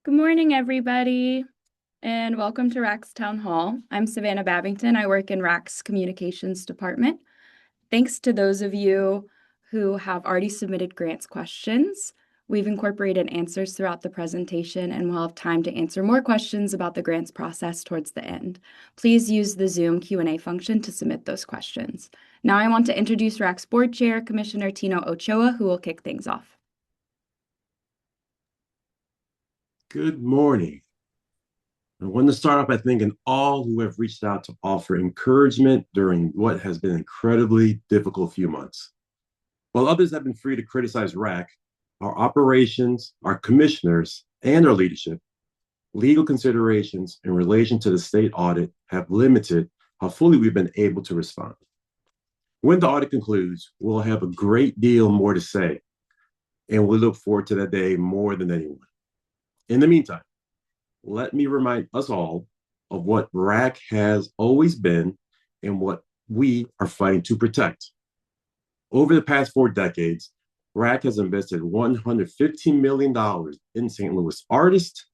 Good morning, everybody, and welcome to RAC's Town Hall. I'm Savannah Babington. I work in RAC's Communications Department. Thanks to those of you who have already submitted grants questions. We've incorporated answers throughout the presentation, and we'll have time to answer more questions about the grants process towards the end. Please use the Zoom Q&A function to submit those questions. Now I want to introduce RAC's Board Chair, Commissioner Tino Ochoa, who will kick things off. Good morning. I want to start off by thanking all who have reached out to offer encouragement during what has been an incredibly difficult few months. While others have been free to criticize RAC, our operations, our commissioners, and our leadership, legal considerations in relation to the state audit have limited how fully we've been able to respond. When the audit concludes, we'll have a great deal more to say, and we look forward to that day more than anyone. In the meantime, let me remind us all of what RAC has always been and what we are fighting to protect. Over the past 4 decades, RAC has invested $115 million in St. Louis artists,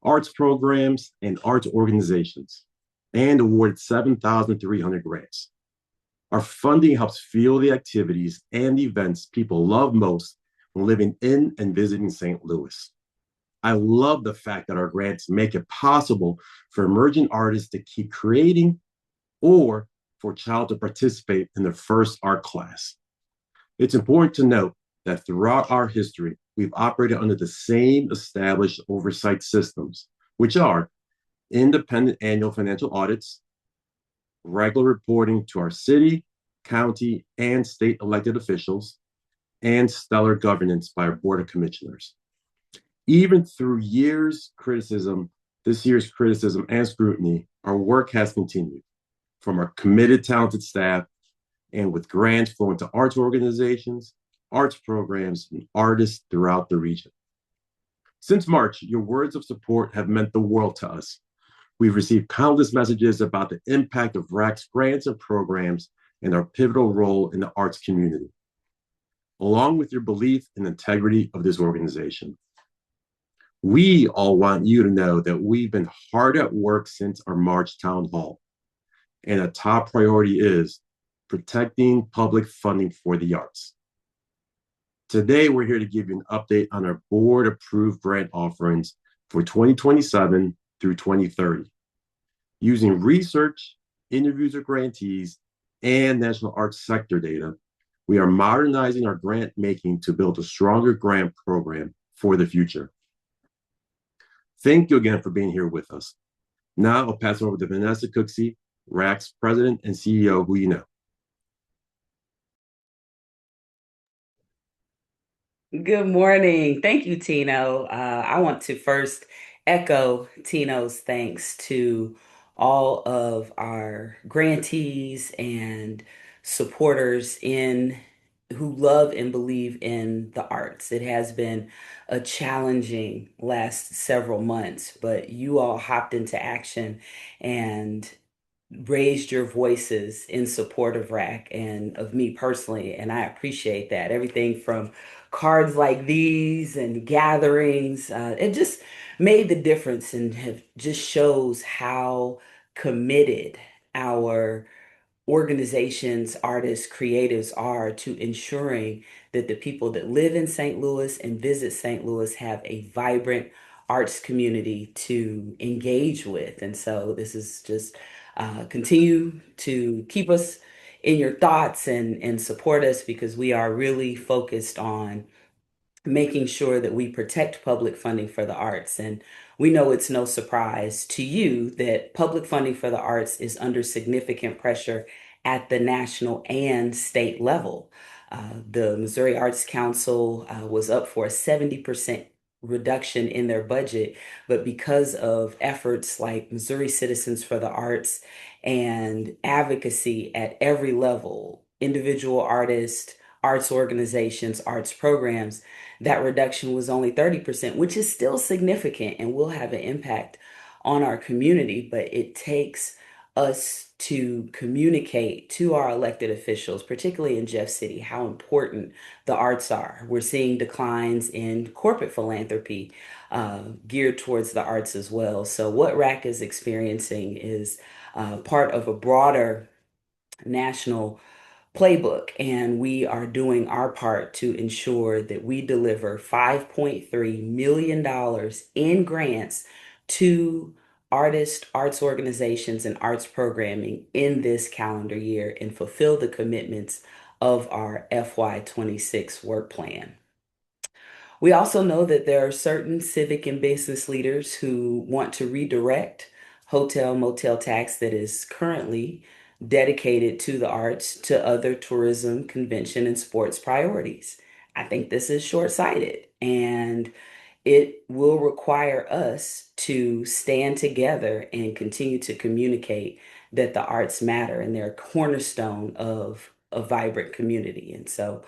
arts programs, and arts organizations, and awarded 7,300 grants. Our funding helps fuel the activities and events people love most when living in and visiting St. Louis. I love the fact that our grants make it possible for emerging artists to keep creating or for a child to participate in their first art class. It's important to note that throughout our history, we've operated under the same established oversight systems, which are independent annual financial audits, regular reporting to our city, county, and state elected officials, and stellar governance by our Board of Commissioners. Even through this year's criticism and scrutiny, our work has continued from our committed, talented staff and with grants flowing to arts organizations, arts programs, and artists throughout the region. Since March, your words of support have meant the world to us. We've received countless messages about the impact of RAC's grants and programs and our pivotal role in the arts community, along with your belief in the integrity of this organization. We all want you to know that we've been hard at work since our March town hall, and a top priority is protecting public funding for the arts. Today, we're here to give you an update on our board-approved grant offerings for 2027 through 2030. Using research, interviews with grantees, and national arts sector data, we are modernizing our grant making to build a stronger grant program for the future. Thank you again for being here with us. Now I'll pass it over to Vanessa Cooksey, RAC's President and CEO, who you know. Good morning. Thank you, Tino. I want to first echo Tino's thanks to all of our grantees and supporters who love and believe in the arts. It has been a challenging last several months, but you all hopped into action and raised your voices in support of RAC and of me personally, and I appreciate that. Everything from cards like these and gatherings, it just made the difference and have just shows how committed our organizations, artists, creatives are to ensuring that the people that live in St. Louis and visit St. Louis have a vibrant arts community to engage with. And so this is just continue to keep us in your thoughts and support us because we are really focused on making sure that we protect public funding for the arts. And we know it's no surprise to you that public funding for the arts is under significant pressure at the national and state level. The Missouri Arts Council was up for a 70% reduction in their budget, but because of efforts like Missouri Citizens for the Arts and advocacy at every level, individual artists, arts organizations, arts programs, that reduction was only 30%, which is still significant and will have an impact on our community, but it takes us to communicate to our elected officials, particularly in Jeff City, how important the arts are. We're seeing declines in corporate philanthropy geared towards the arts as well. So, what RAC is experiencing is part of a broader national playbook, and we are doing our part to ensure that we deliver $5.3 million in grants to artists, arts organizations, and arts programming in this calendar year and fulfill the commitments of our FY26 work plan. We also know that there are certain civic and business leaders who want to redirect hotel motel tax that is currently dedicated to the arts to other tourism, convention, and sports priorities. I think this is short-sighted, and it will require us to stand together and continue to communicate that the arts matter and they're a cornerstone of a vibrant community. And so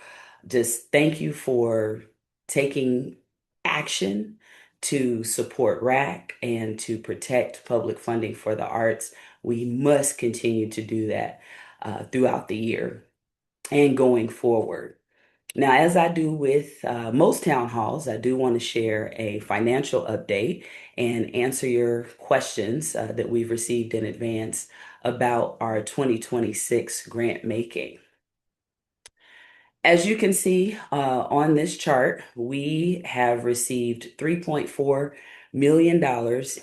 just thank you for taking action to support RAC and to protect public funding for the arts. We must continue to do that throughout the year and going forward. Now, as I do with most town halls, I do want to share a financial update and answer your questions that we've received in advance about our 2026 grant making. As you can see on this chart, we have received $3.4 million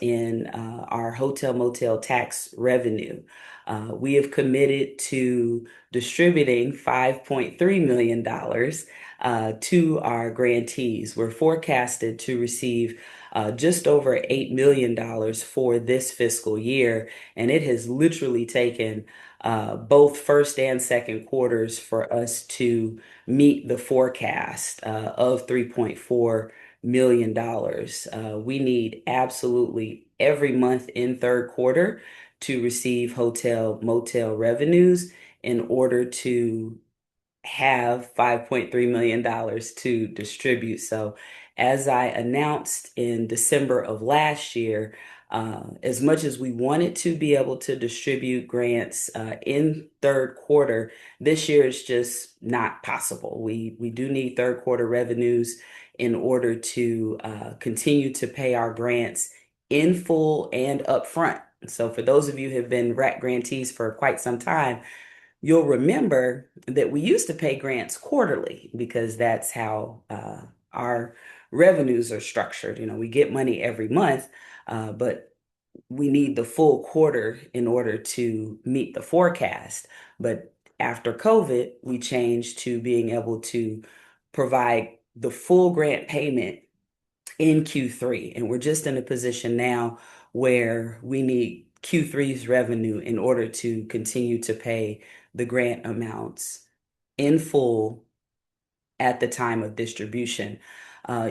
in our hotel motel tax revenue. We have committed to distributing $5.3 million to our grantees. We're forecasted to receive just over $8 million for this fiscal year, and it has literally taken both first and second quarters for us to meet the forecast of $3.4 million. We need absolutely every month in third quarter to receive hotel motel revenues in order to have $5.3 million to distribute. So, as I announced in December of last year, as much as we wanted to be able to distribute grants in third quarter, this year is just not possible. We do need third quarter revenues in order to continue to pay our grants in full and upfront. So, for those of you who have been RAC grantees for quite some time, you'll remember that we used to pay grants quarterly because that's how our revenues are structured. You know, we get money every month, but we need the full quarter in order to meet the forecast. But after COVID, we changed to being able to provide the full grant payment in Q3. And we're just in a position now where we need Q3's revenue in order to continue to pay the grant amounts in full at the time of distribution.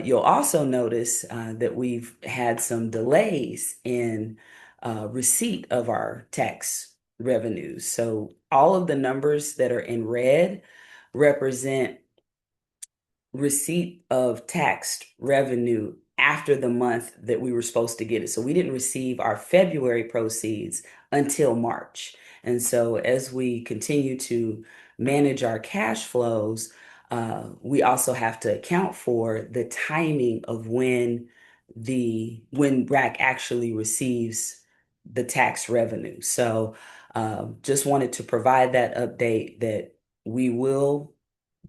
You'll also notice that we've had some delays in receipt of our tax revenues. So all of the numbers that are in red represent receipt of tax revenue after the month that we were supposed to get it. So we didn't receive our February proceeds until March. And so as we continue to manage our cash flows, we also have to account for the timing of when RAC actually receives the tax revenue. So just wanted to provide that update that we will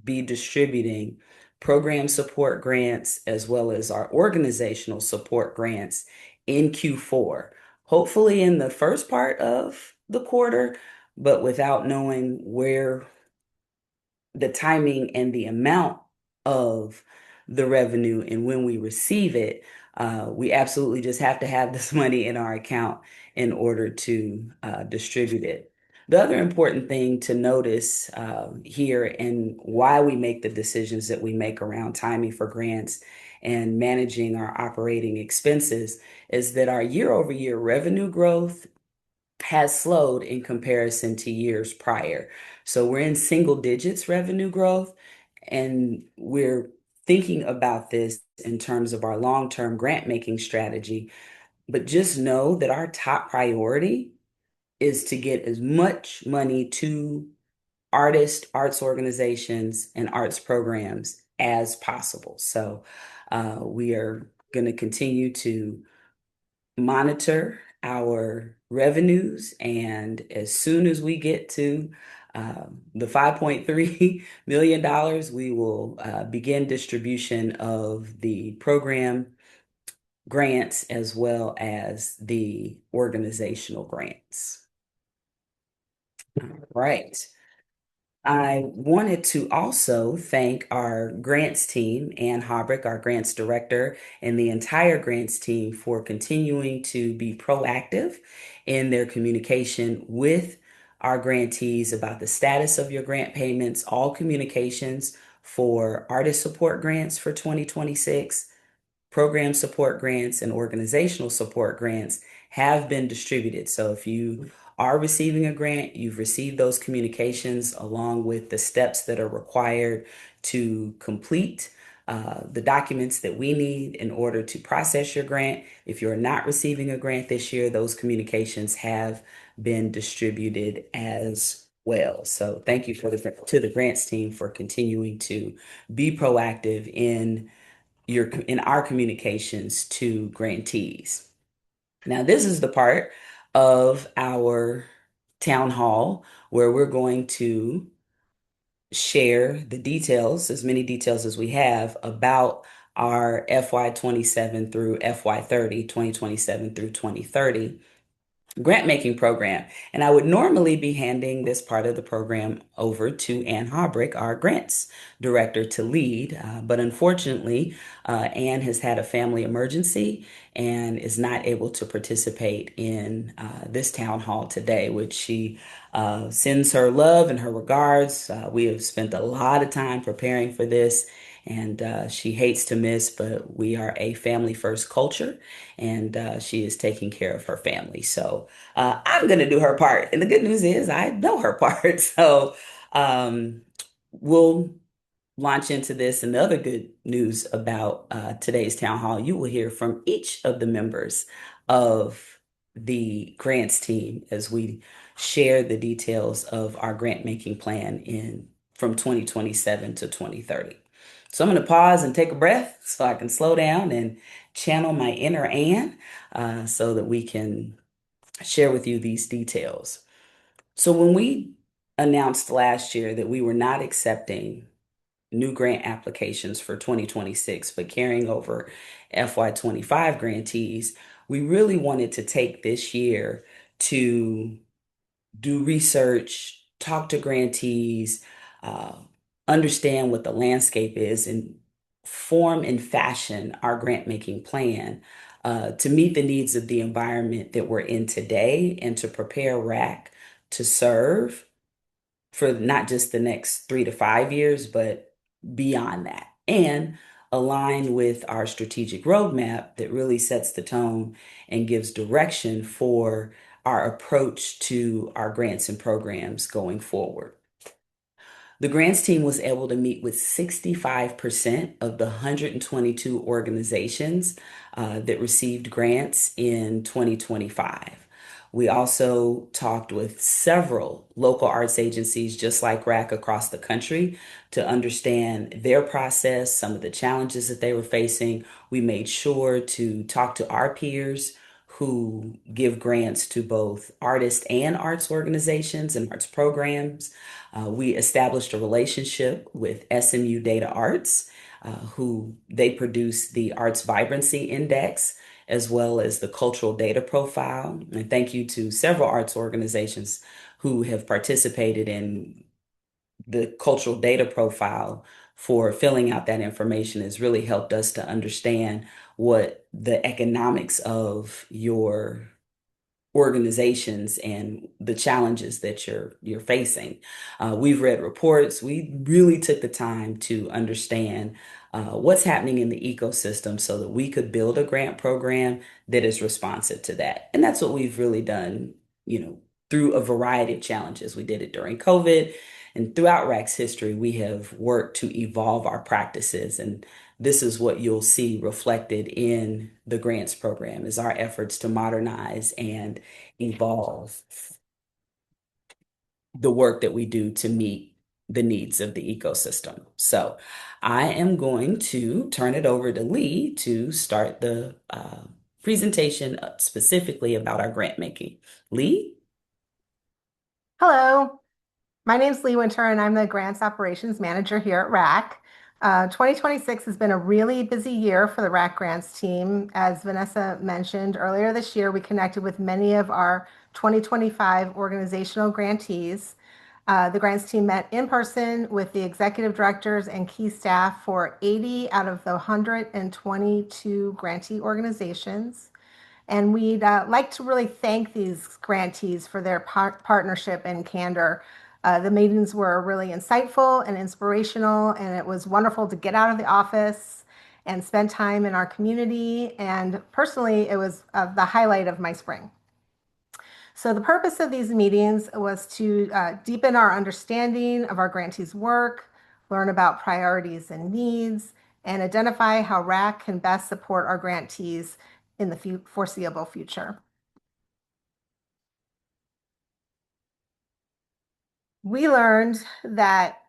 be distributing program support grants as well as our organizational support grants in Q4, hopefully in the first part of the quarter, but without knowing where the timing and the amount of the revenue and when we receive it, we absolutely just have to have this money in our account in order to distribute it. The other important thing to notice here and why we make the decisions that we make around timing for grants and managing our operating expenses is that our year-over-year revenue growth has slowed in comparison to years prior. So we're in single digits revenue growth, and we're thinking about this in terms of our long-term grant making strategy. But just know that our top priority is to get as much money to artists, arts organizations, and arts programs as possible. So we are going to continue to monitor our revenues, and as soon as we get to the $5.3 million, we will begin distribution of the program grants as well as the organizational grants. Right. I wanted to also thank our grants team, Ann Hobrick, our grants director, and the entire grants team for continuing to be proactive in their communication with our grantees about the status of your grant payments, all communications for artist support grants for 2026, program support grants, and organizational support grants have been distributed. So if you are receiving a grant, you've received those communications along with the steps that are required to complete the documents that we need in order to process your grant. If you're not receiving a grant this year, those communications have been distributed as well. So thank you to the grants team for continuing to be proactive in our communications to grantees. Now, this is the part of our town hall where we're going to share the details, as many details as we have, about our FY27 through FY30, 2027 through 2030 grant making program. And I would normally be handing this part of the program over to Ann Hobrick, our grants director, to lead. But unfortunately, Ann has had a family emergency and is not able to participate in this town hall today, which she sends her love and her regards. We have spent a lot of time preparing for this. And she hates to miss, but we are a family first culture, and she is taking care of her family. So I'm going to do her part. And the good news is I know her part. So we'll launch into this. And the other good news about today's town hall, you will hear from each of the members of the grants team as we share the details of our grant making plan from 2027 to 2030. So I'm going to pause and take a breath so I can slow down and channel my inner Ann so that we can share with you these details. So when we announced last year that we were not accepting new grant applications for 2026, but carrying over FY25 grantees, we really wanted to take this year to do research, talk to grantees, uh, understand what the landscape is, and form and fashion our grant making plan to meet the needs of the environment that we're in today and to prepare RAC to serve for not just the next 3 to 5 years, but beyond that, and align with our strategic roadmap that really sets the tone and gives direction for our approach to our grants and programs going forward. The grants team was able to meet with 65% of the 122 organizations that received grants in 2025. We also talked with several local arts agencies, just like RAC, across the country to understand their process, some of the challenges that they were facing. We made sure to talk to our peers who give grants to both artists and arts organizations and arts programs. We established a relationship with SMU Data Arts, who they produce the Arts Vibrancy Index as well as the Cultural Data Profile. And thank you to several arts organizations who have participated in the Cultural Data Profile for filling out that information. Has really helped us to understand what the economics of your organizations and the challenges that you're facing. We've read reports. We really took the time to understand what's happening in the ecosystem so that we could build a grant program that is responsive to that. And that's what we've really done, through a variety of challenges. We did it during COVID, and throughout RAC's history, we have worked to evolve our practices. And this is what you'll see reflected in the grants program is our efforts to modernize and evolve. the work that we do to meet the needs of the ecosystem. So I am going to turn it over to Lee to start the presentation specifically about our grant making. Lee? Hello, my name's Lee Winter, and I'm the Grants Operations Manager here at RAC. 2026 has been a really busy year for the RAC Grants team. As Vanessa mentioned earlier this year, we connected with many of our 2025 organizational grantees. The grants team met in person with the executive directors and key staff for 80 out of the 122 grantee organizations. And we'd like to really thank these grantees for their partnership and candor. The meetings were really insightful and inspirational, and it was wonderful to get out of the office and spend time in our community. And personally, it was the highlight of my spring. So the purpose of these meetings was to deepen our understanding of our grantees' work, learn about priorities and needs, and identify how RAC can best support our grantees in the foreseeable future. We learned that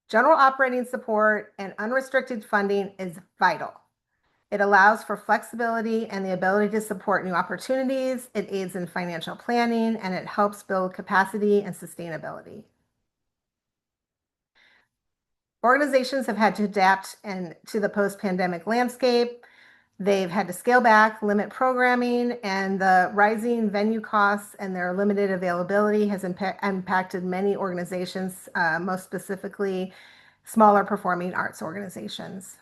general operating support and unrestricted funding is vital. It allows for flexibility and the ability to support new opportunities. It aids in financial planning, and it helps build capacity and sustainability. Organizations have had to adapt to the post-pandemic landscape. They've had to scale back, limit programming, and the rising venue costs and their limited availability has impacted many organizations, most specifically smaller performing arts organizations.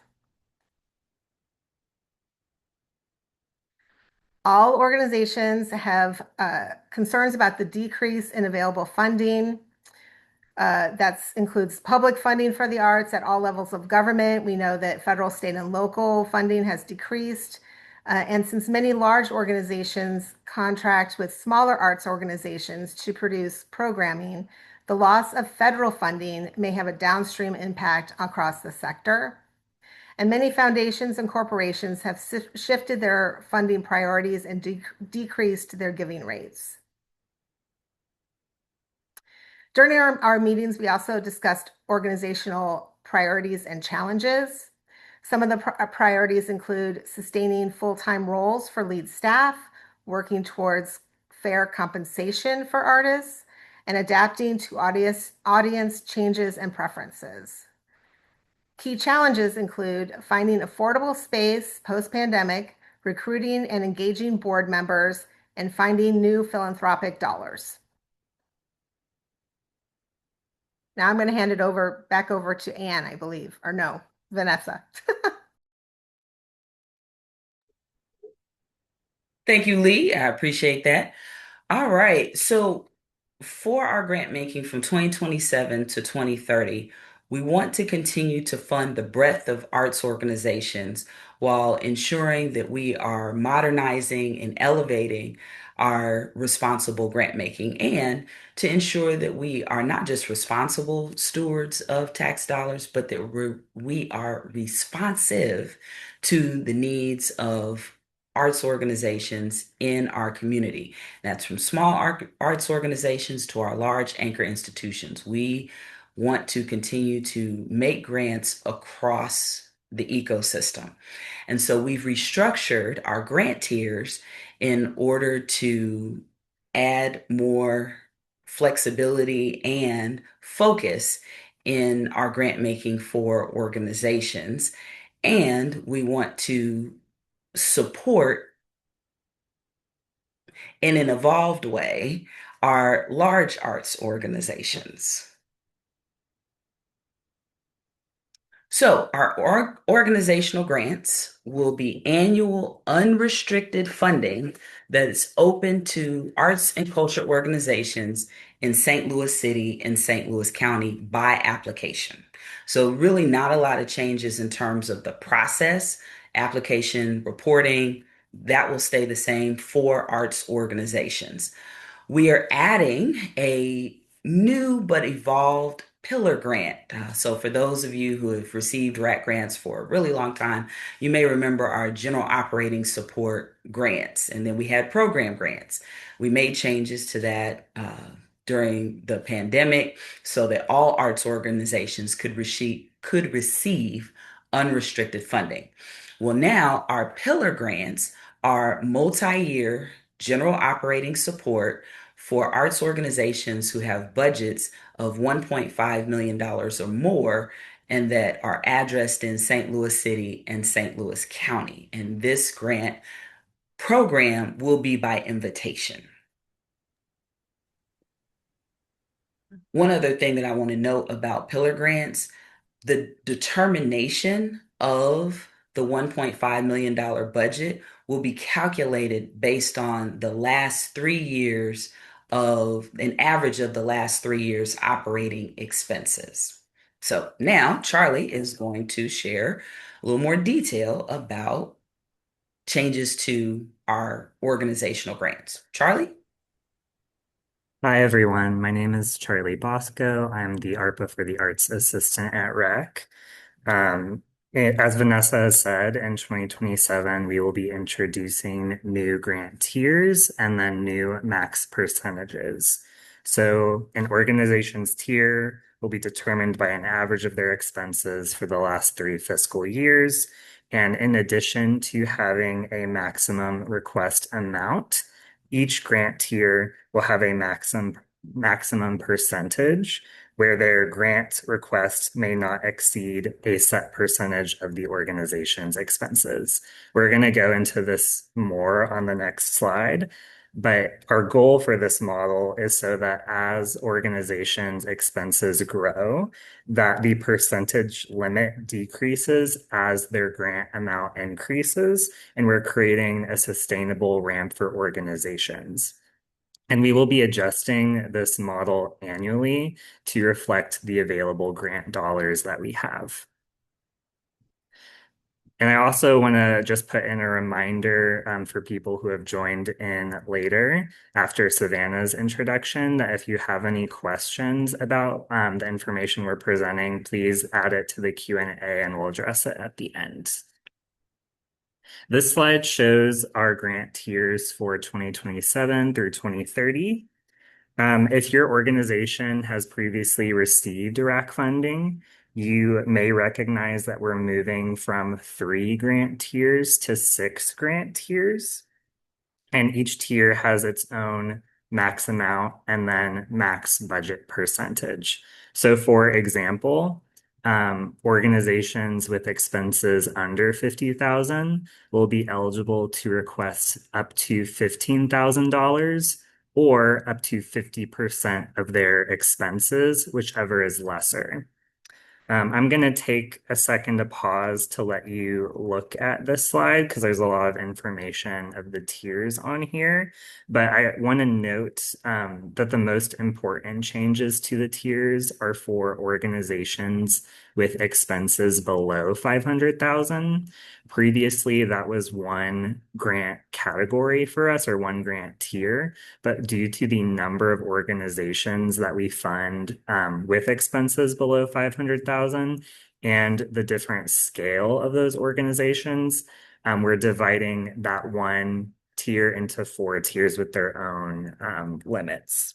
All organizations have concerns about the decrease in available funding. That includes public funding for the arts at all levels of government. We know that federal, state, and local funding has decreased. And since many large organizations contract with smaller arts organizations to produce programming, the loss of federal funding may have a downstream impact across the sector. And many foundations and corporations have shifted their funding priorities and decreased their giving rates. During our meetings, we also discussed organizational priorities and challenges. Some of the priorities include sustaining full-time roles for lead staff, working towards fair compensation for artists, and adapting to audience changes and preferences. Key challenges include finding affordable space post-pandemic, recruiting and engaging board members, and finding new philanthropic dollars. Now I'm going to hand it back over to Anne, I believe, or no, Vanessa. Thank you, Lee. I appreciate that. All right. So for our grant making from 2027 to 2030, we want to continue to fund the breadth of arts organizations while ensuring that we are modernizing and elevating our responsible grant making, and to ensure that we are not just responsible stewards of tax dollars, but that we are responsive to the needs of arts organizations in our community. That's from small arts organizations to our large anchor institutions. We want to continue to make grants across the ecosystem. And so we've restructured our grant tiers in order to add more flexibility and focus in our grant making for organizations. And we want to support in an evolved way are large arts organizations. So our organizational grants will be annual unrestricted funding that is open to arts and culture organizations in St. Louis City and St. Louis County by application. So really not a lot of changes in terms of the process, application, reporting, that will stay the same for arts organizations. We are adding a new but evolved pillar grant. So for those of you who have received RAC grants for a really long time, you may remember our general operating support grants, and then we had program grants. We made changes to that during the pandemic so that all arts organizations could receive unrestricted funding. Well, now our pillar grants are multi-year general operating support for arts organizations who have budgets of $1.5 million or more and that are addressed in St. Louis City and St. Louis County. And this grant program will be by invitation. One other thing that I want to note about pillar grants, the determination of the $1.5 million budget will be calculated based on the last 3 years of an average of the last 3 years operating expenses. So now Charlie is going to share a little more detail about changes to our organizational grants. Charlie? Hi, everyone. My name is Charlie Bosco. I'm the ARPA for the Arts Assistant at RAC. As Vanessa has said, in 2027, we will be introducing new grant tiers and then new max percentages. So an organization's tier will be determined by an average of their expenses for the last 3 fiscal years. And in addition to having a maximum request amount, each grant tier will have a maximum percentage where their grant request may not exceed a set percentage of the organization's expenses. We're going to go into this more on the next slide, but our goal for this model is so that as organizations' expenses grow, that the percentage limit decreases as their grant amount increases, and we're creating a sustainable ramp for organizations. And we will be adjusting this model annually to reflect the available grant dollars that we have. And I also want to just put in a reminder for people who have joined in later after Savannah's introduction that if you have any questions about the information we're presenting, please add it to the Q&A and we'll address it at the end. This slide shows our grant tiers for 2027 through 2030. If your organization has previously received RAC funding, you may recognize that we're moving from 3 grant tiers to 6 grant tiers. And each tier has its own max amount and then max budget percentage. So for example, organizations with expenses under $50,000 will be eligible to request up to $15,000 or up to 50% of their expenses, whichever is lesser. I'm going to take a second to pause to let you look at this slide because there's a lot of information of the tiers on here. But I want to note that the most important changes to the tiers are for organizations with expenses below $500,000. Previously, that was one grant category for us or one grant tier. But due to the number of organizations that we fund with expenses below $500,000 and the different scale of those organizations, we're dividing that one tier into 4 tiers with their own limits.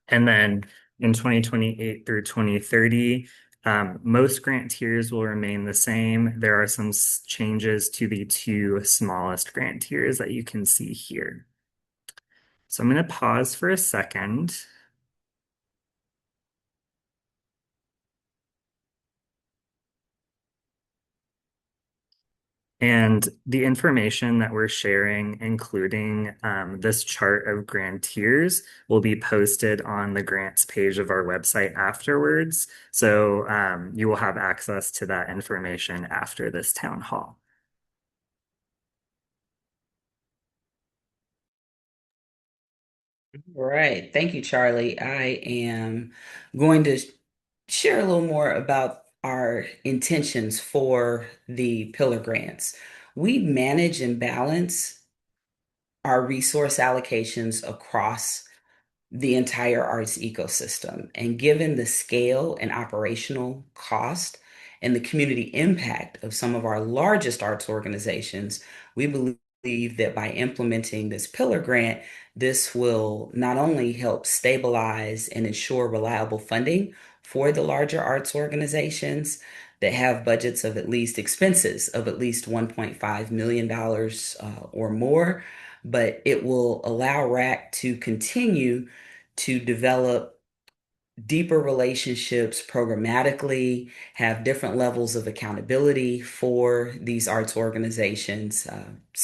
And then in 2028 through 2030, most grant tiers will remain the same. There are some changes to the 2 smallest grant tiers that you can see here. So I'm going to pause for a second. And the information that we're sharing, including this chart of grant tiers, will be posted on the grants page of our website afterwards. So you will have access to that information after this town hall. All right. Thank you, Charlie. I am going to share a little more about our intentions for the pillar grants. We manage and balance our resource allocations across the entire arts ecosystem. And given the scale and operational cost and the community impact of some of our largest arts organizations, we believe believe that by implementing this pillar grant, this will not only help stabilize and ensure reliable funding for the larger arts organizations that have budgets of at least expenses of at least $1.5 million or more, but it will allow RAC to continue to develop deeper relationships programmatically, have different levels of accountability for these arts organizations.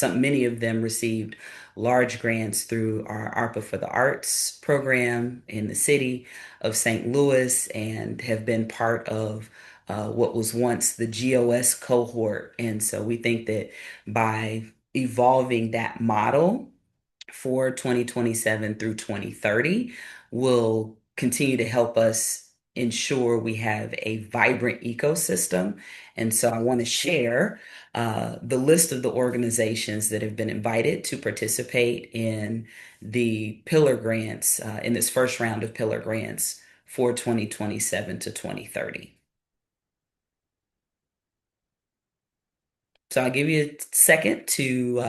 Many of them received large grants through our ARPA for the Arts program in the city of St. Louis and have been part of what was once the GOS cohort. And so we think that by evolving that model for 2027 through 2030 will continue to help us ensure we have a vibrant ecosystem. And so I want to share the list of the organizations that have been invited to participate in the pillar grants, in this first round of pillar grants for 2027 to 2030. So I'll give you a second to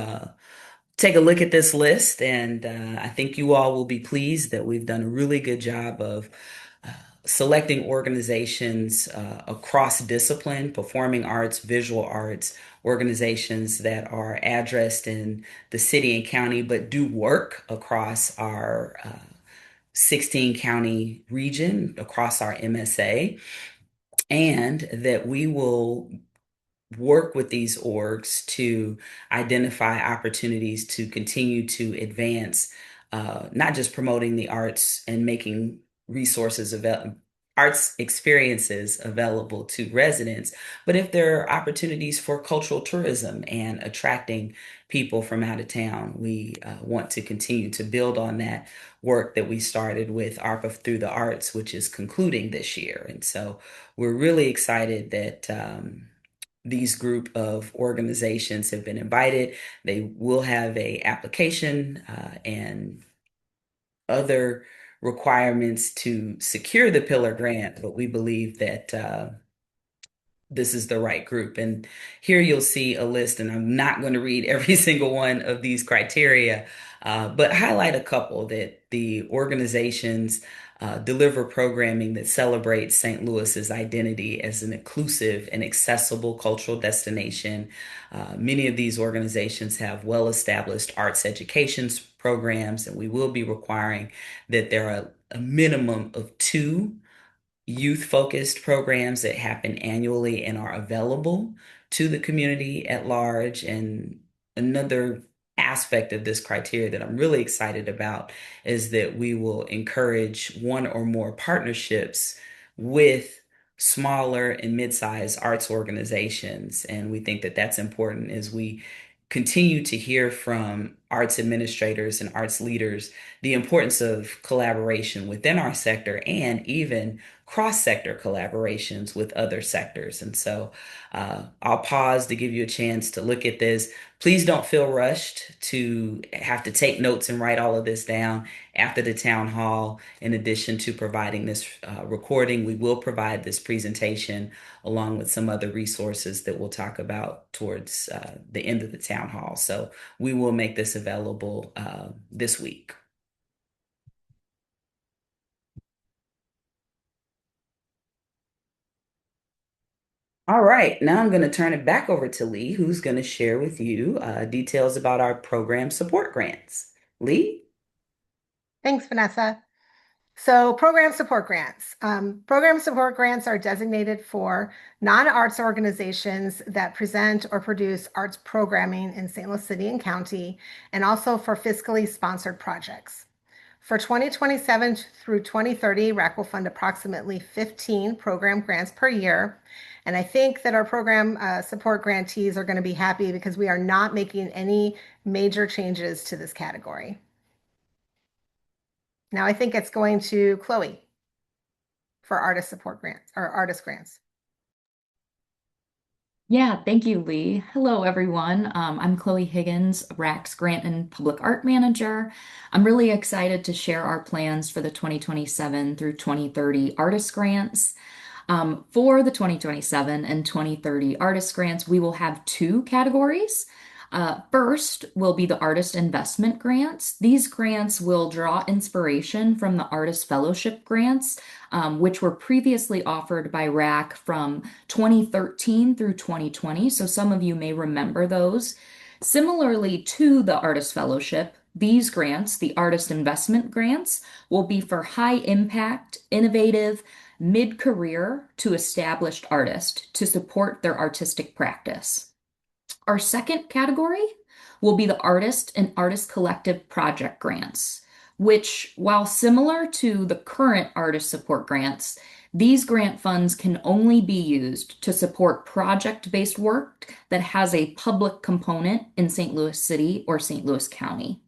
take a look at this list, and I think you all will be pleased that we've done a really good job of uh, selecting organizations across discipline, performing arts, visual arts, organizations that are addressed in the city and county, but do work across our 16 county region, across our MSA, and that we will work with these orgs to identify opportunities to continue to advance, not just promoting the arts and making arts experiences available to residents, but if there are opportunities for cultural tourism and attracting people from out of town, we want to continue to build on that work that we started with ARPA through the arts, which is concluding this year. And so we're really excited that these group of organizations have been invited. They will have a application and other requirements to secure the pillar grant, but we believe that this is the right group. And here you'll see a list, and I'm not going to read every single one of these criteria, but highlight a couple that the organizations deliver programming that celebrates St. Louis's identity as an inclusive and accessible cultural destination. Many of these organizations have well-established arts education programs, and we will be requiring that there are a minimum of two youth-focused programs that happen annually and are available to the community at large. And another aspect of this criteria that I'm really excited about is that we will encourage one or more partnerships with smaller and mid-sized arts organizations. And we think that that's important as we continue to hear from arts administrators and arts leaders the importance of collaboration within our sector and even cross-sector collaborations with other sectors. And so I'll pause to give you a chance to look at this. Please don't feel rushed to have to take notes and write all of this down after the town hall. In addition to providing this recording, we will provide this presentation along with some other resources that we'll talk about towards the end of the town hall. So we will make this available this week. All right, now I'm going to turn it back over to Lee, who's going to share with you details about our program support grants. Lee? Thanks, Vanessa. So program support grants. Program support grants are designated for non-arts organizations that present or produce arts programming in St. Louis City and County, and also for fiscally sponsored projects. For 2027 through 2030, RAC will fund approximately 15 program grants per year. And I think that our program support grantees are going to be happy because we are not making any major changes to this category. Now I think it's going to Chloe for artist support grants or artist grants. Yeah, thank you, Lee. Hello, everyone. I'm Chloe Higgins, RAC's Grant and Public Art Manager. I'm really excited to share our plans for the 2027 through 2030 artist grants. For the 2027 and 2030 artist grants, we will have two categories. First will be the artist investment grants. These grants will draw inspiration from the artist fellowship grants, which were previously offered by RAC from 2013 through 2020. So some of you may remember those. Similarly to the artist fellowship, these grants, the artist investment grants, will be for high impact, innovative, mid-career to established artists to support their artistic practice. Our second category will be the artist and artist collective project grants, which, while similar to the current artist support grants, these grant funds can only be used to support project-based work that has a public component in St. Louis City or St. Louis County.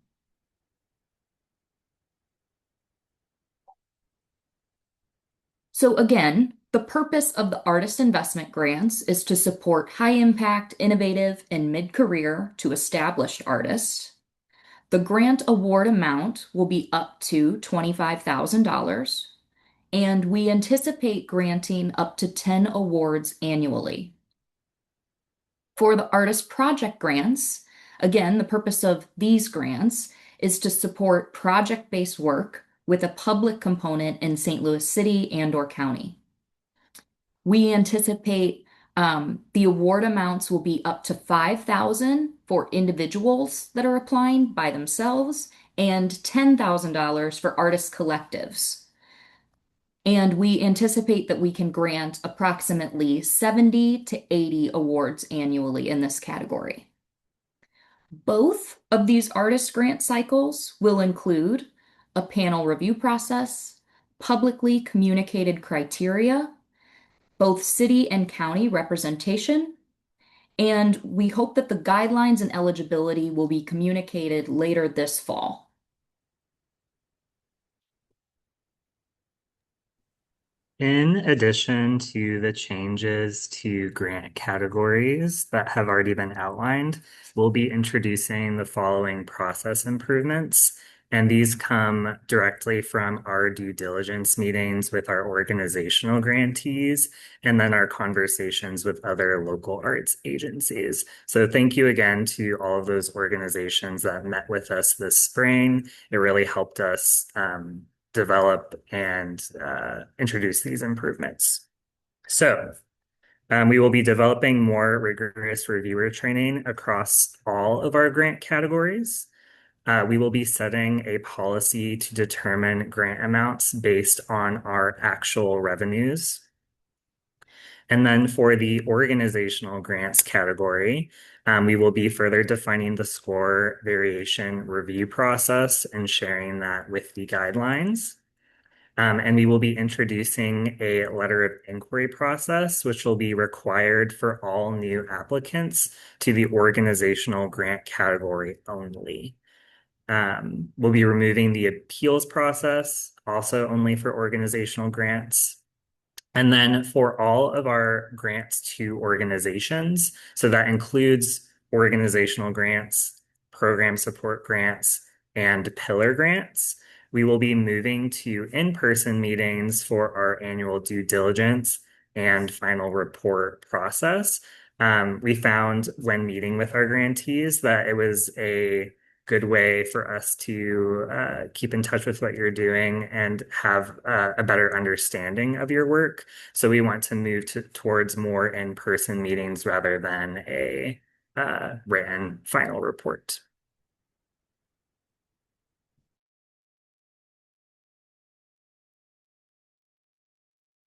So again, the purpose of the artist investment grants is to support high impact, innovative, and mid-career to established artists. The grant award amount will be up to $25,000, and we anticipate granting up to 10 awards annually. For the artist project grants, again, the purpose of these grants is to support project-based work with a public component in St. Louis City and/or county. We anticipate the award amounts will be up to $5,000 for individuals that are applying by themselves and $10,000 for artist collectives. And we anticipate that we can grant approximately 70 to 80 awards annually in this category. Both of these artist grant cycles will include a panel review process, publicly communicated criteria, both city and county representation, and we hope that the guidelines and eligibility will be communicated later this fall. In addition to the changes to grant categories that have already been outlined, we'll be introducing the following process improvements. And these come directly from our due diligence meetings with our organizational grantees and then our conversations with other local arts agencies. So thank you again to all of those organizations that met with us this spring. It really helped us develop and introduce these improvements. So we will be developing more rigorous reviewer training across all of our grant categories. We will be setting a policy to determine grant amounts based on our actual revenues. And then for the organizational grants category, we will be further defining the score variation review process and sharing that with the guidelines. And we will be introducing a letter of inquiry process, which will be required for all new applicants to the organizational grant category only. We'll be removing the appeals process, also only for organizational grants. And then for all of our grants to organizations, so that includes organizational grants, program support grants, and pillar grants, we will be moving to in-person meetings for our annual due diligence and final report process. We found when meeting with our grantees that it was a good way for us to keep in touch with what you're doing and have a better understanding of your work. So we want to move towards more in-person meetings rather than a written final report.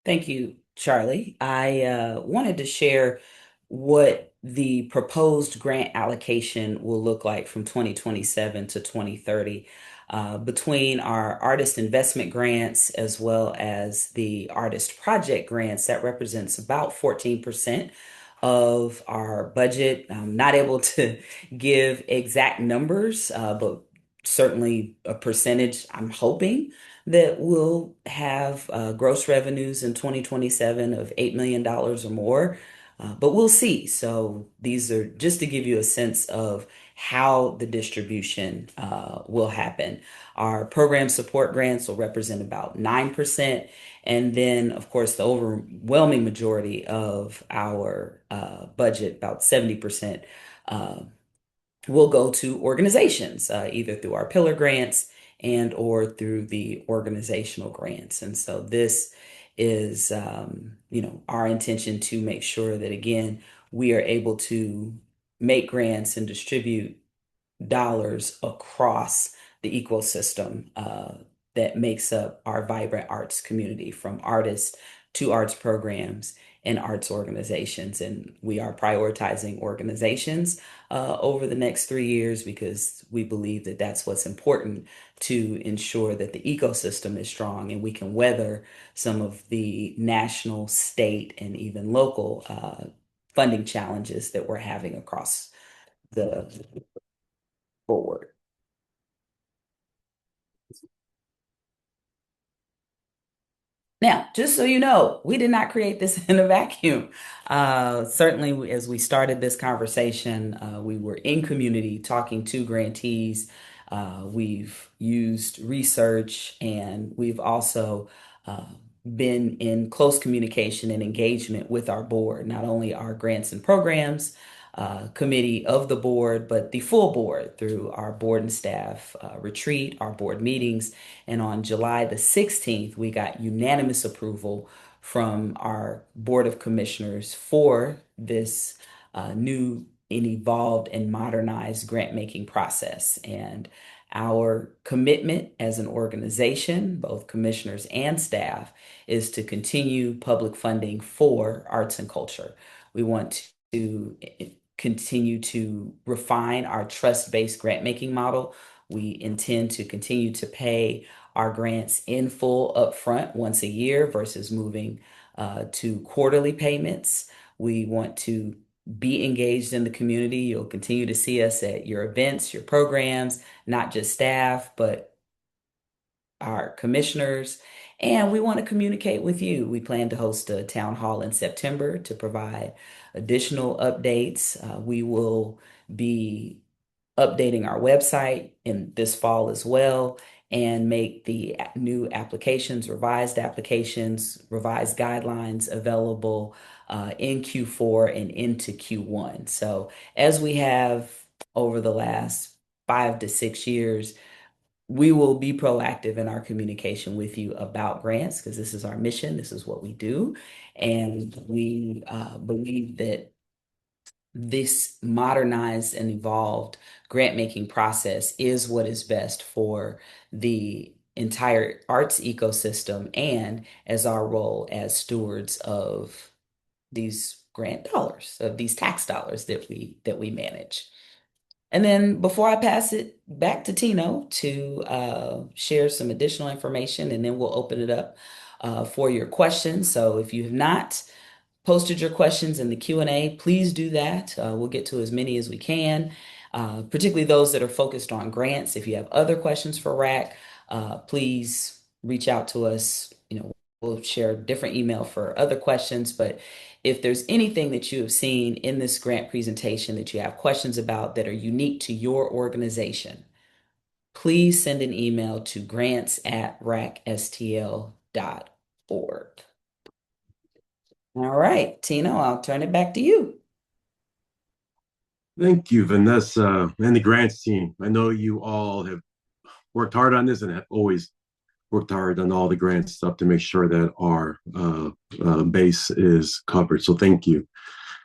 Thank you, Charlie. I wanted to share what the proposed grant allocation will look like from 2027 to 2030 between our artist investment grants as well as the artist project grants. That represents about 14% of our budget. I'm not able to give exact numbers, but certainly a percentage, I'm hoping that will have gross revenues in 2027 of $8 million or more. But we'll see. So these are just to give you a sense of how the distribution will happen. Our program support grants will represent about 9%. And then, of course, the overwhelming majority of our budget, about 70%, will go to organizations, either through our pillar grants and or through the organizational grants. And so this is, our intention to make sure that, again, we are able to make grants and distribute dollars across the ecosystem that makes up our vibrant arts community, from artists to arts programs and arts organizations. And we are prioritizing organizations over the next 3 years because we believe that that's what's important to ensure that the ecosystem is strong and we can weather some of the national, state, and even local funding challenges that we're having across the board. Now, just so you know, we did not create this in a vacuum. Certainly, as we started this conversation, we were in community talking to grantees. We've used research, and we've also uh, been in close communication and engagement with our board, not only our grants and programs committee of the board, but the full board through our board and staff retreat, our board meetings. And on July the 16th, we got unanimous approval from our Board of Commissioners for this new and evolved and modernized grant making process. And our commitment as an organization, both commissioners and staff, is to continue public funding for arts and culture. We want to continue to refine our trust-based grant making model. We intend to continue to pay our grants in full upfront once a year versus moving to quarterly payments. We want to be engaged in the community. You'll continue to see us at your events, your programs, not just staff, but our commissioners, and we want to communicate with you. We plan to host a town hall in September to provide additional updates. We will be updating our website in this fall as well and make the new applications, revised guidelines available in Q4 and into Q1. So as we have over the last 5 to 6 years, we will be proactive in our communication with you about grants because this is our mission. This is what we do. And we believe that this modernized and evolved grant making process is what is best for the entire arts ecosystem and as our role as stewards of these grant dollars, of these tax dollars that we manage. And then before I pass it back to Tino to share some additional information, and then we'll open it up for your questions. So if you have not posted your questions in the Q&A, please do that. We'll get to as many as we can, particularly those that are focused on grants. If you have other questions for RAC, please reach out to us. We'll share a different email for other questions, but if there's anything that you have seen in this grant presentation that you have questions about that are unique to your organization, please send an email to grants@racstl.org. All right, Tino, I'll turn it back to you. Thank you, Vanessa, and the grants team. I know you all have worked hard on this and have always worked hard on all the grant stuff to make sure that our base is covered. So thank you.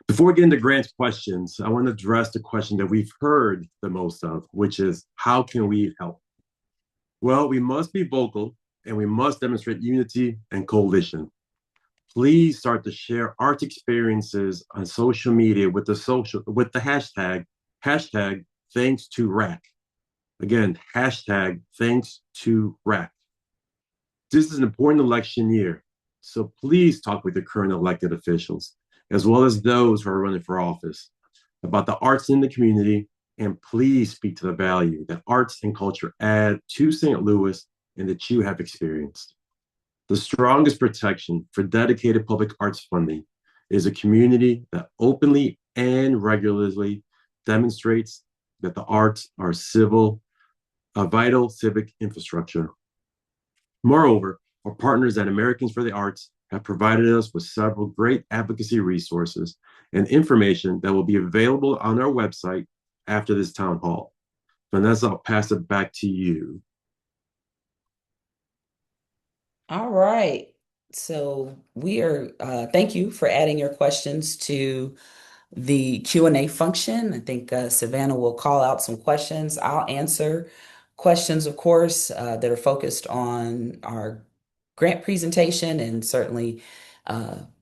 Before we get into grants questions, I want to address the question that we've heard the most of, which is, how can we help? Well, we must be vocal and we must demonstrate unity and coalition. Please start to share arts experiences on social media with the hashtag thanks to RAC. Again, hashtag thanks to RAC. This is an important election year, so please talk with the current elected officials, as well as those who are running for office, about the arts in the community, and please speak to the value that arts and culture add to St. Louis and that you have experienced. The strongest protection for dedicated public arts funding is a community that openly and regularly demonstrates that the arts are a vital civic infrastructure. Moreover, our partners at Americans for the Arts have provided us with several great advocacy resources and information that will be available on our website after this town hall. Vanessa, I'll pass it back to you. All right. So thank you for adding your questions to the Q&A function. I think Savannah will call out some questions. I'll answer questions, of course, that are focused on our grant presentation, and certainly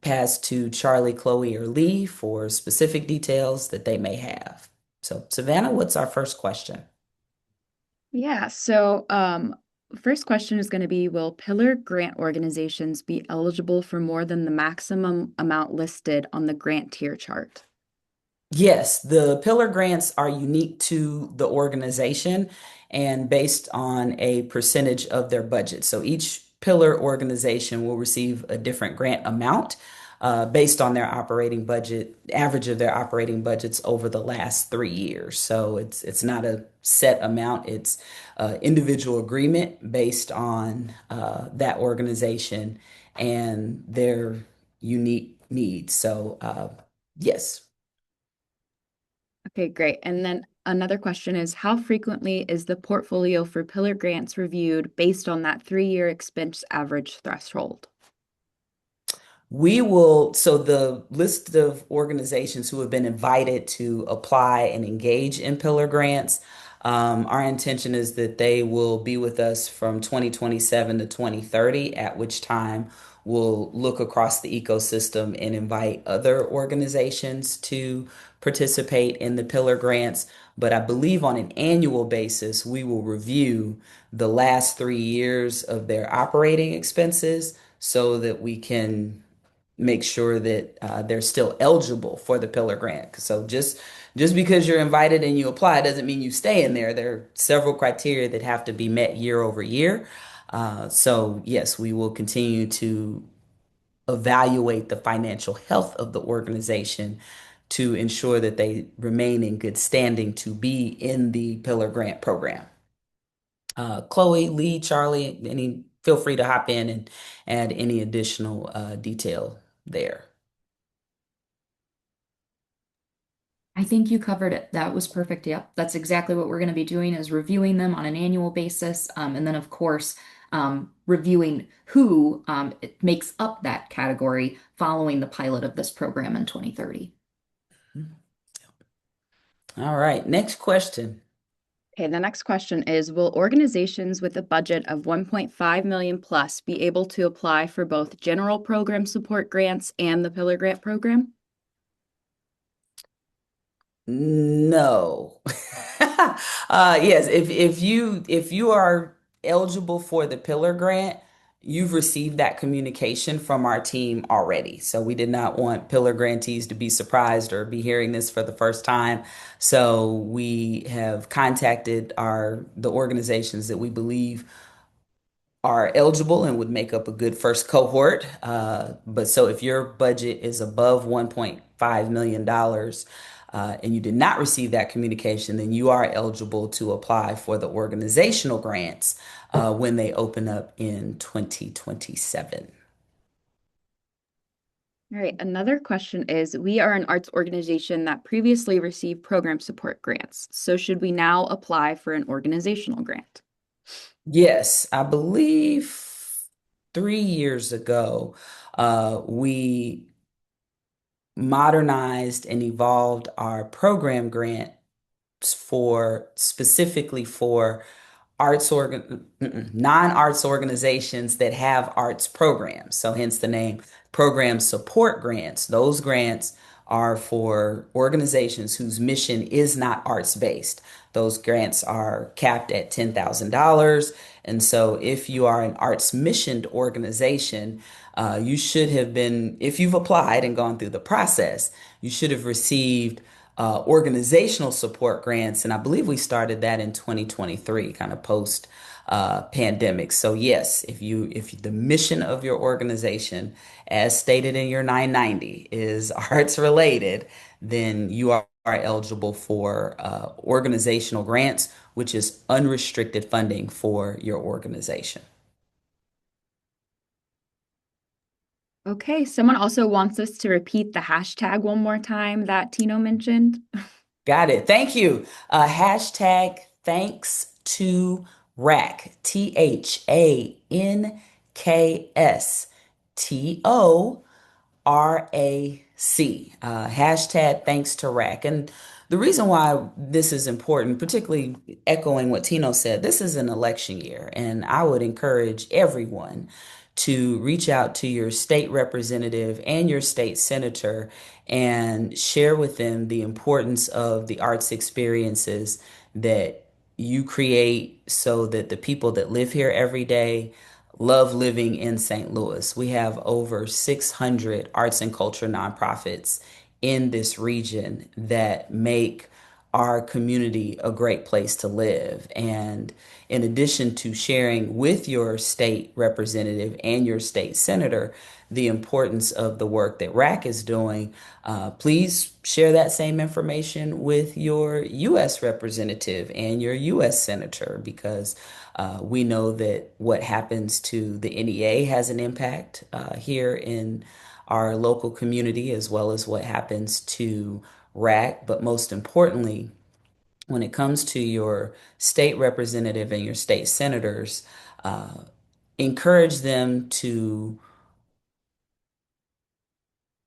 pass to Charlie, Chloe, or Lee for specific details that they may have. So, Savannah, what's our first question? Yeah, so first question is going to be, will pillar grant organizations be eligible for more than the maximum amount listed on the grant tier chart? Yes, the pillar grants are unique to the organization and based on a percentage of their budget. So each pillar organization will receive a different grant amount based on their operating budget, average of their operating budgets over the last 3 years. So it's not a set amount; it's individual agreement based on that organization and their unique needs. So yes. Okay, great. And then another question is, how frequently is the portfolio for pillar grants reviewed based on that 3-year expense average threshold? So the list of organizations who have been invited to apply and engage in pillar grants, our intention is that they will be with us from 2027 to 2030, at which time we'll look across the ecosystem and invite other organizations to participate in the pillar grants. But I believe on an annual basis, we will review the last 3 years of their operating expenses so that we can make sure that they're still eligible for the pillar grant. So just because you're invited and you apply doesn't mean you stay in there. There are several criteria that have to be met year over year. So yes, we will continue to evaluate the financial health of the organization to ensure that they remain in good standing to be in the pillar grant program. Chloe, Lee, Charlie, feel free to hop in and add any additional detail there. I think you covered it. That was perfect. Yep. That's exactly what we're going to be doing is reviewing them on an annual basis. And then of course, reviewing who it makes up that category following the pilot of this program in 2030. All right, next question. Okay, the next question is, will organizations with a budget of 1.5 million plus be able to apply for both general program support grants and the pillar grant program? No. Yes, if you are eligible for the pillar grant, you've received that communication from our team already. So we did not want pillar grantees to be surprised or be hearing this for the first time. So we have contacted the organizations that we believe are eligible and would make up a good first cohort. But so if your budget is above $1.5 million and you did not receive that communication, then you are eligible to apply for the organizational grants when they open up in 2027. All right, another question is, we are an arts organization that previously received program support grants. So should we now apply for an organizational grant? Yes, I believe 3 years ago, we modernized and evolved our program grants for specifically for non-arts organizations that have arts programs. So hence the name program support grants. Those grants are for organizations whose mission is not arts based. Those grants are capped at $10,000. And so if you are an arts missioned organization, you should have been, if you've applied and gone through the process, you should have received organizational support grants, and I believe we started that in 2023, kind of post pandemic. So yes, if the mission of your organization, as stated in your 990, is arts related, then you are eligible for organizational grants, which is unrestricted funding for your organization. Okay, someone also wants us to repeat the hashtag one more time that Tino mentioned. Got it. Thank you. Hashtag thanks to RAC. THANKSTO. Hashtag thanks to RAC. And the reason why this is important, particularly echoing what Tino said, this is an election year, and I would encourage everyone to reach out to your state representative and your state senator and share with them the importance of the arts experiences that you create so that the people that live here every day love living in St. Louis. We have over 600 arts and culture nonprofits in this region that make our community a great place to live. And in addition to sharing with your state representative and your state senator the importance of the work that RAC is doing, please share that same information with your U.S. representative and your U.S. senator, because we know that what happens to the NEA has an impact here in our local community, as well as what happens to RAC. But most importantly, when it comes to your state representative and your state senators, uh, encourage them to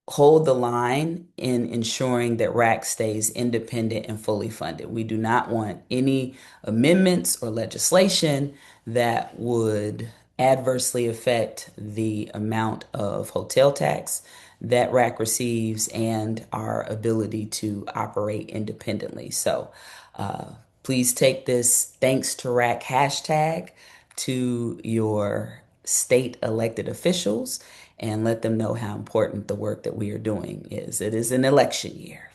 hold the line in ensuring that RAC stays independent and fully funded. We do not want any amendments or legislation that would adversely affect the amount of hotel tax that RAC receives and our ability to operate independently. So please take this thanks to RAC hashtag to your state elected officials and let them know how important the work that we are doing is. It is an election year.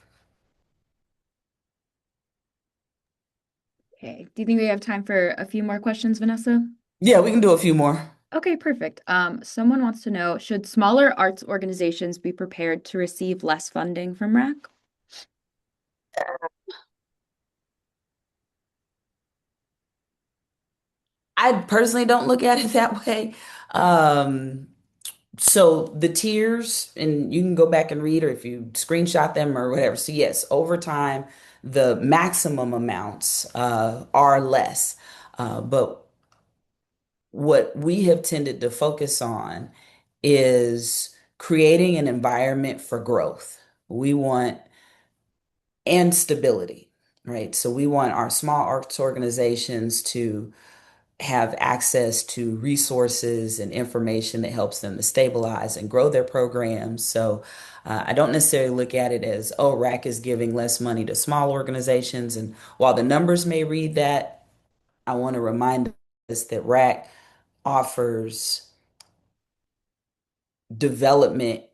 Okay. Do you think we have time for a few more questions, Vanessa? Yeah, we can do a few more. Okay, perfect. Someone wants to know, should smaller arts organizations be prepared to receive less funding from RAC? I personally don't look at it that way. Um, so the tiers, and you can go back and read, or if you screenshot them or whatever. So yes, over time, the maximum amounts are less. But what we have tended to focus on is creating an environment for growth. We want and stability, right? So we want our small arts organizations to have access to resources and information that helps them to stabilize and grow their programs. So I don't necessarily look at it as, oh, RAC is giving less money to small organizations. And while the numbers may read that, I want to remind us that RAC offers development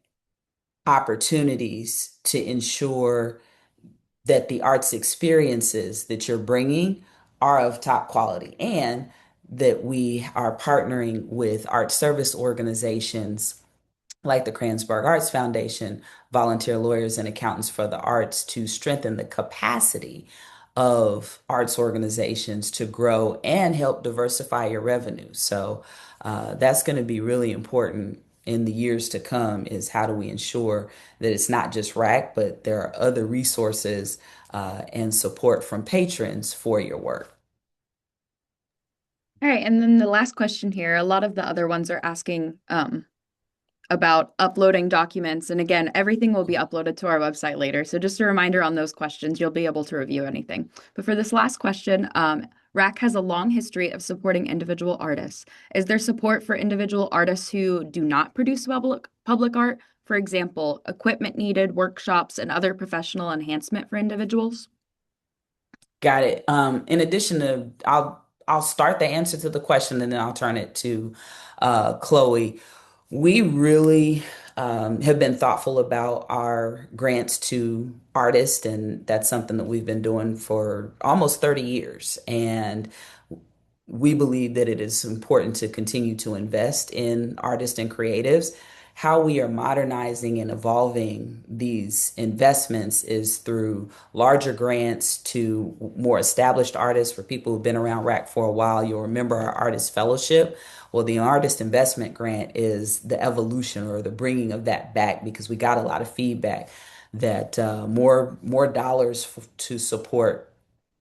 opportunities to ensure that the arts experiences that you're bringing are of top quality, and that we are partnering with art service organizations like the Kransberg Arts Foundation, Volunteer Lawyers and Accountants for the Arts, to strengthen the capacity of arts organizations to grow and help diversify your revenue. So that's going to be really important in the years to come, is how do we ensure that it's not just RAC, but there are other resources and support from patrons for your work. All right, and then the last question here, a lot of the other ones are asking about uploading documents. And again, everything will be uploaded to our website later. So just a reminder on those questions, you'll be able to review anything. But for this last question, RAC has a long history of supporting individual artists. Is there support for individual artists who do not produce public art? For example, equipment needed, workshops, and other professional enhancement for individuals? Got it. In addition to, I'll start the answer to the question and then I'll turn it to Chloe. We really have been thoughtful about our grants to artists, and that's something that we've been doing for almost 30 years. And we believe that it is important to continue to invest in artists and creatives. How we are modernizing and evolving these investments is through larger grants to more established artists. For people who've been around RAC for a while, you'll remember our Artist Fellowship. Well, the Artist Investment Grant is the evolution or the bringing of that back, because we got a lot of feedback that more dollars to support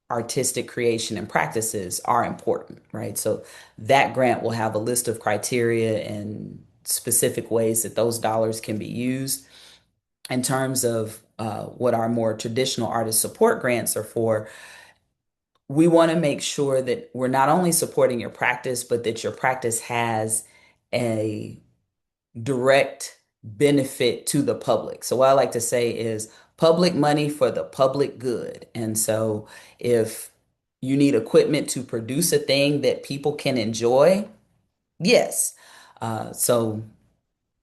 artistic creation and practices are important, right? So that grant will have a list of criteria and specific ways that those dollars can be used. In terms of what our more traditional artist support grants are for, we want to make sure that we're not only supporting your practice, but that your practice has a direct benefit to the public. So what I like to say is public money for the public good. And so if you need equipment to produce a thing that people can enjoy, yes. So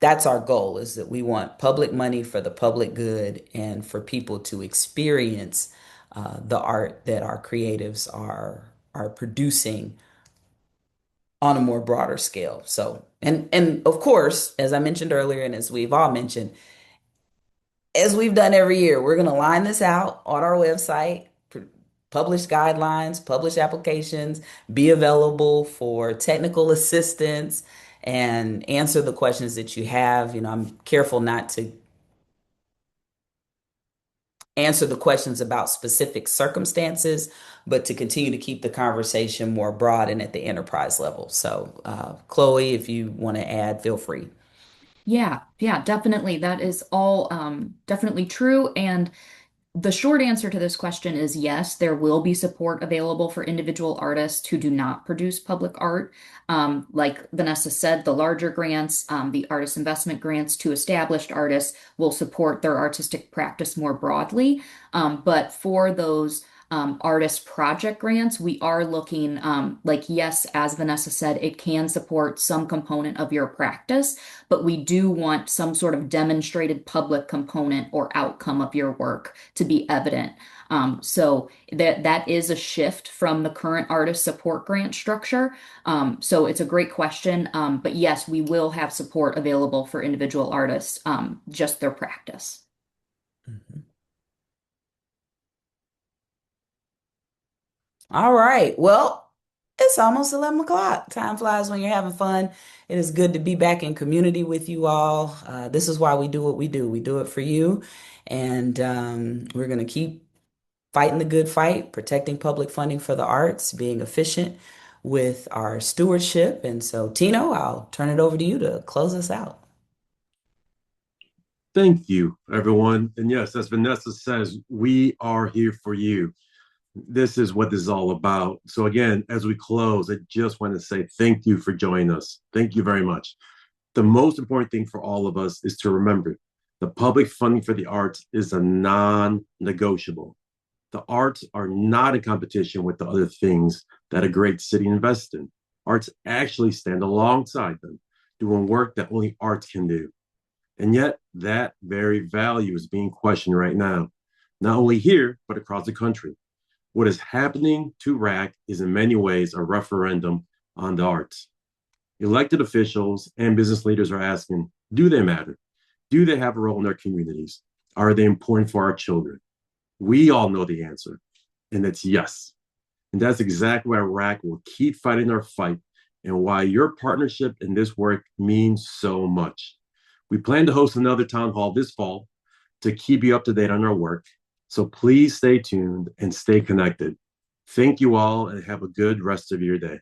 that's our goal, is that we want public money for the public good and for people to experience the art that our creatives are producing on a more broader scale. So, and of course, as I mentioned earlier, and as we've all mentioned, as we've done every year, we're going to line this out on our website, publish guidelines, publish applications, be available for technical assistance, and answer the questions that you have. You know, I'm careful not to answer the questions about specific circumstances, but to continue to keep the conversation more broad and at the enterprise level. So, Chloe, if you want to add, feel free. Yeah, definitely. That is all definitely true. And the short answer to this question is yes, there will be support available for individual artists who do not produce public art. Like Vanessa said, the larger grants, the artist investment grants to established artists will support their artistic practice more broadly. But for those artist project grants, we are looking like, yes, as Vanessa said, it can support some component of your practice, but we do want some sort of demonstrated public component or outcome of your work to be evident. So that is a shift from the current artist support grant structure. So it's a great question. But yes, we will have support available for individual artists, just their practice. Mhm. All right. Well, it's almost 11 o'clock. Time flies when you're having fun. It is good to be back in community with you all. This is why we do what we do. We do it for you. And we're going to keep fighting the good fight, protecting public funding for the arts, being efficient with our stewardship. And so, Tino, I'll turn it over to you to close us out. Thank you, everyone. And yes, as Vanessa says, we are here for you. This is what this is all about. So, again, as we close, I just want to say thank you for joining us. Thank you very much. The most important thing for all of us is to remember the public funding for the arts is a non negotiable. The arts are not in competition with the other things that a great city invests in. Arts actually stand alongside them, doing work that only arts can do. And yet, that very value is being questioned right now, not only here, but across the country. What is happening to RAC is in many ways a referendum on the arts. Elected officials and business leaders are asking, do they matter? Do they have a role in their communities? Are they important for our children? We all know the answer, and it's yes. And that's exactly why RAC will keep fighting our fight and why your partnership in this work means so much. We plan to host another town hall this fall to keep you up to date on our work. So please stay tuned and stay connected. Thank you all and have a good rest of your day.